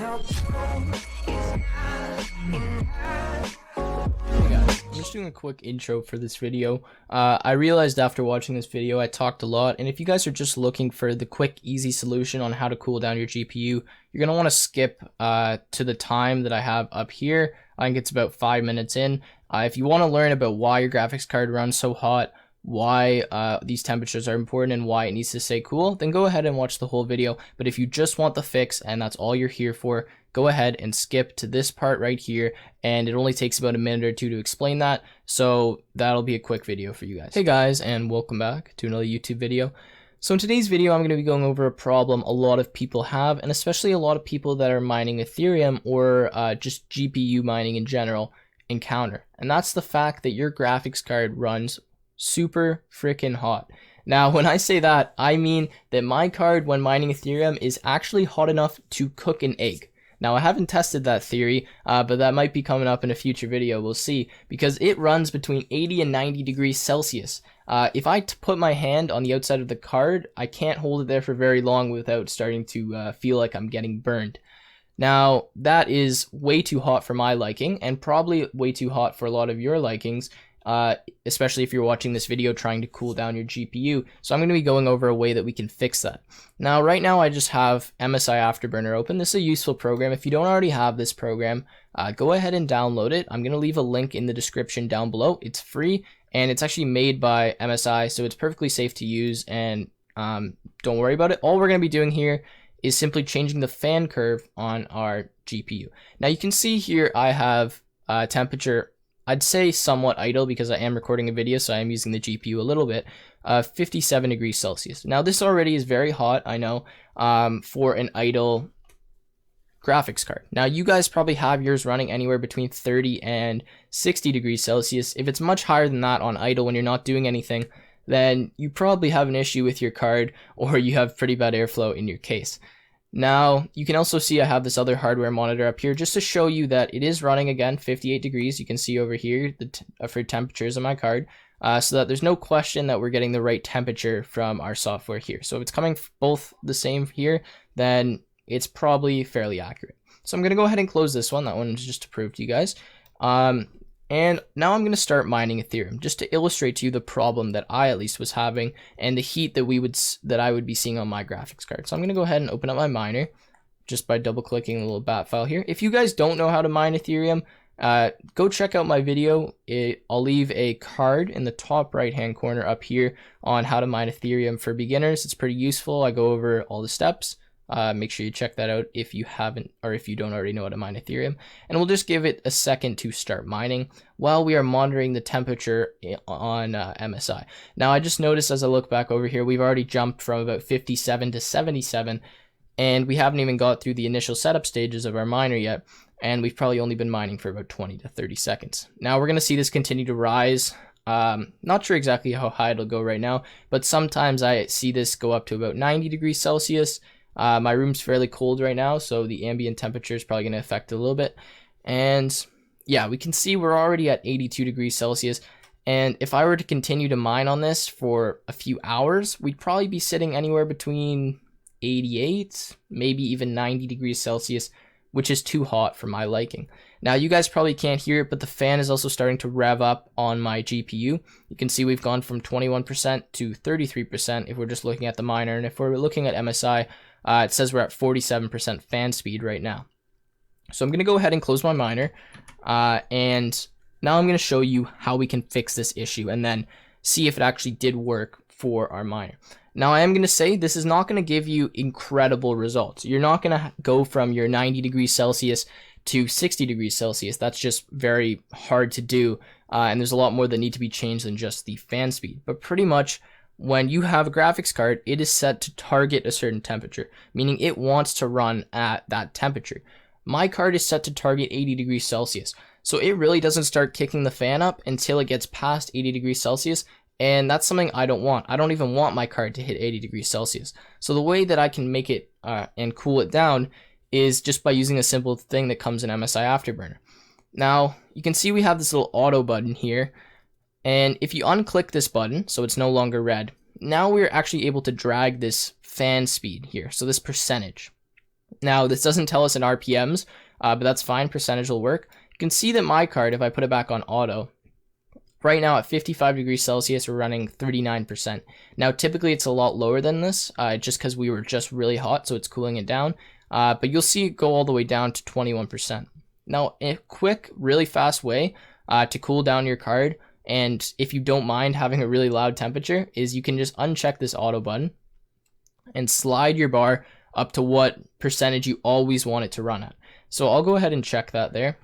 Guys, I'm just doing a quick intro for this video. I realized after watching this video I talked a lot, and if you guys are just looking for the quick easy solution on how to cool down your GPU, you're going to want to skip to the time that I have up here. I think it's about 5 minutes in. If you want to learn about why your graphics card runs so hot, why these temperatures are important, and why it needs to stay cool, then go ahead and watch the whole video. But if you just want the fix and that's all you're here for, go ahead and skip to this part right here, and it only takes about a minute or two to explain that, so that'll be a quick video for you guys. Hey guys, and welcome back to another YouTube video. So in today's video, I'm going to be going over a problem a lot of people have, and especially a lot of people that are mining Ethereum or just GPU mining in general encounter, and that's the fact that your graphics card runs super freaking hot. Now, when I say that, I mean that my card when mining Ethereum is actually hot enough to cook an egg. Now, I haven't tested that theory, but that might be coming up in a future video, we'll see, because it runs between 80 and 90 degrees Celsius. If I put my hand on the outside of the card, I can't hold it there for very long without starting to feel like I'm getting burned. Now, that is way too hot for my liking, and probably way too hot for a lot of your likings, especially if you're watching this video trying to cool down your GPU. So I'm going to be going over a way that we can fix that. Now, right now I just have MSI Afterburner open. This is a useful program. If you don't already have this program, go ahead and download it. I'm going to leave a link in the description down below. It's free, and it's actually made by MSI, so it's perfectly safe to use, and don't worry about it. All we're going to be doing here is simply changing the fan curve on our GPU. Now, you can see here I have temperature, I'd say somewhat idle because I am recording a video, so I am using the GPU a little bit, 57 degrees Celsius. Now, this already is very hot, I know, for an idle graphics card. Now, you guys probably have yours running anywhere between 30 and 60 degrees Celsius. If it's much higher than that on idle when you're not doing anything, then you probably have an issue with your card, or you have pretty bad airflow in your case. Now, you can also see I have this other hardware monitor up here just to show you that it is running again 58 degrees. You can see over here for temperatures on my card, so that there's no question that we're getting the right temperature from our software here. So if it's coming both the same here, then it's probably fairly accurate. So I'm going to go ahead and close this one. That one is just to prove to you guys. And now I'm going to start mining Ethereum just to illustrate to you the problem that I at least was having and the heat that I would be seeing on my graphics card. So I'm going to go ahead and open up my miner just by double clicking the little bat file here. If you guys don't know how to mine Ethereum, go check out my video. I'll leave a card in the top right hand corner up here on how to mine Ethereum for beginners. It's pretty useful. I go over all the steps. Make sure you check that out if you haven't, or if you don't already know how to mine Ethereum. And we'll just give it a second to start mining while we are monitoring the temperature on MSI. Now, I just noticed as I look back over here, we've already jumped from about 57 to 77, and we haven't even got through the initial setup stages of our miner yet, and we've probably only been mining for about 20 to 30 seconds. Now, we're going to see this continue to rise. Not sure exactly how high it'll go right now, but sometimes I see this go up to about 90 degrees Celsius. My room's fairly cold right now, so the ambient temperature is probably going to affect it a little bit. And yeah, we can see we're already at 82 degrees Celsius. And if I were to continue to mine on this for a few hours, we'd probably be sitting anywhere between 88, maybe even 90 degrees Celsius, which is too hot for my liking. Now, you guys probably can't hear it, but the fan is also starting to rev up on my GPU. You can see we've gone from 21% to 33% if we're just looking at the miner. And if we're looking at MSI, it says we're at 47% fan speed right now. So I'm going to go ahead and close my miner. And now I'm going to show you how we can fix this issue and then see if it actually did work for our miner. Now, I am going to say this is not going to give you incredible results. You're not going to go from your 90 degrees Celsius to 60 degrees Celsius. That's just very hard to do. And there's a lot more that need to be changed than just the fan speed. But pretty much, when you have a graphics card, it is set to target a certain temperature, meaning it wants to run at that temperature. My card is set to target 80 degrees Celsius, so it really doesn't start kicking the fan up until it gets past 80 degrees Celsius, and that's something I don't want. I don't even want my card to hit 80 degrees Celsius. So the way that I can make it and cool it down is just by using a simple thing that comes in MSI Afterburner. Now, you can see we have this little auto button here, and if you unclick this button, so it's no longer red, now we're actually able to drag this fan speed here, so this percentage. Now, this doesn't tell us in RPMs, but that's fine. Percentage will work. You can see that my card, if I put it back on auto, right now at 55 degrees Celsius, we're running 39%. Now, typically it's a lot lower than this, just because we were just really hot, so it's cooling it down. But you'll see it go all the way down to 21%. Now, a quick, really fast way to cool down your card, and if you don't mind having a really loud temperature, is you can just uncheck this auto button and slide your bar up to what percentage you always want it to run at. So I'll go ahead and check that there.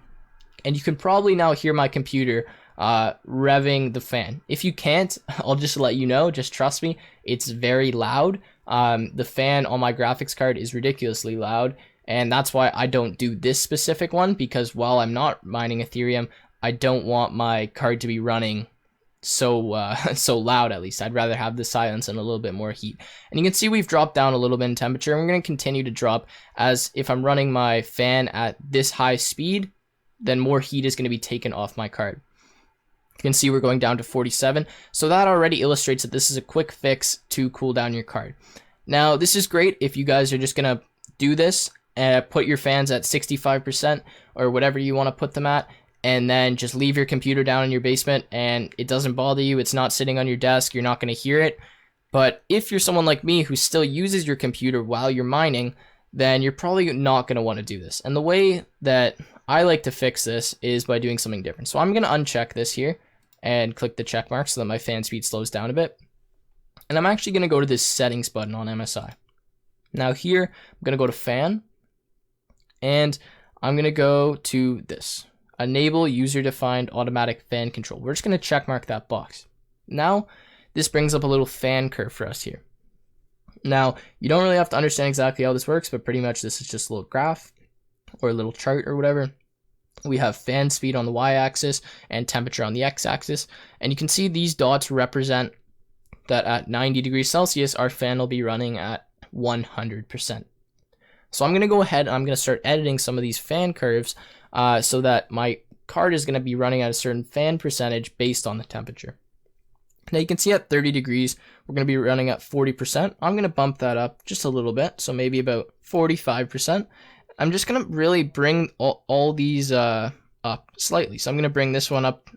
And you can probably now hear my computer revving the fan. If you can't, I'll just let you know, just trust me, it's very loud. The fan on my graphics card is ridiculously loud, and that's why I don't do this specific one, because while I'm not mining Ethereum, I don't want my card to be running so so loud. At least I'd rather have the silence and a little bit more heat. And you can see we've dropped down a little bit in temperature, and we're going to continue to drop, as if I'm running my fan at this high speed, then more heat is going to be taken off my card. You can see we're going down to 47. So that already illustrates that this is a quick fix to cool down your card. Now, this is great if you guys are just going to do this and put your fans at 65% or whatever you want to put them at, and then just leave your computer down in your basement and it doesn't bother you. It's not sitting on your desk. You're not going to hear it. But if you're someone like me who still uses your computer while you're mining, then you're probably not going to want to do this. And the way that I like to fix this is by doing something different. So I'm going to uncheck this here and click the check mark so that my fan speed slows down a bit. And I'm actually going to go to this settings button on MSI. Now here, I'm going to go to fan, and I'm going to go to this, enable user-defined automatic fan control. We're just going to check mark that box. Now, this brings up a little fan curve for us here. Now, you don't really have to understand exactly how this works, but pretty much this is just a little graph or a little chart or whatever. We have fan speed on the y-axis and temperature on the x-axis, and you can see these dots represent that at 90 degrees Celsius, our fan will be running at 100%. So I'm going to go ahead and I'm going to start editing some of these fan curves so that my card is going to be running at a certain fan percentage based on the temperature. Now you can see at 30 degrees, we're going to be running at 40%. I'm going to bump that up just a little bit, so maybe about 45%. I'm just going to really bring all these up slightly. So I'm going to bring this one up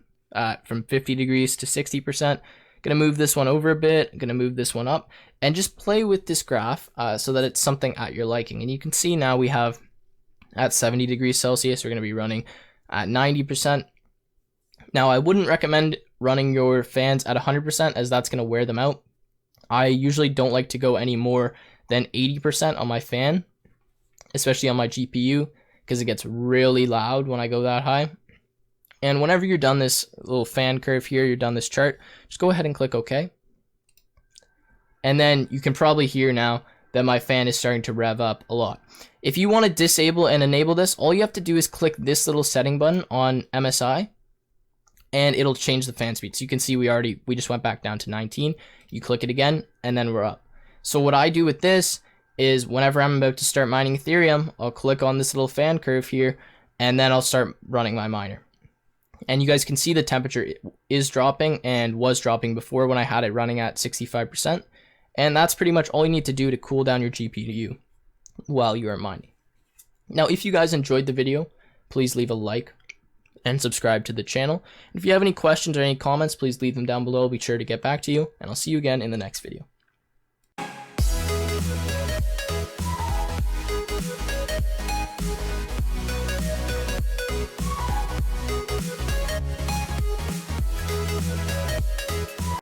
from 50 degrees to 60%. Going to move this one over a bit. Going to move this one up. And just play with this graph so that it's something at your liking. And you can see now we have at 70 degrees Celsius, we're going to be running at 90%. Now, I wouldn't recommend running your fans at 100%, as that's going to wear them out. I usually don't like to go any more than 80% on my fan, especially on my GPU, because it gets really loud when I go that high. And whenever you're done this little fan curve here, you're done this chart, just go ahead and click OK. And then you can probably hear now that my fan is starting to rev up a lot. If you want to disable and enable this, all you have to do is click this little setting button on MSI, and it'll change the fan speed. So you can see we just went back down to 19. You click it again, and then we're up. So what I do with this is whenever I'm about to start mining Ethereum, I'll click on this little fan curve here, and then I'll start running my miner. And you guys can see the temperature is dropping and was dropping before when I had it running at 65%. And that's pretty much all you need to do to cool down your GPU while you are mining. Now, if you guys enjoyed the video, please leave a like and subscribe to the channel. If you have any questions or any comments, please leave them down below. I'll be sure to get back to you, and I'll see you again in the next video.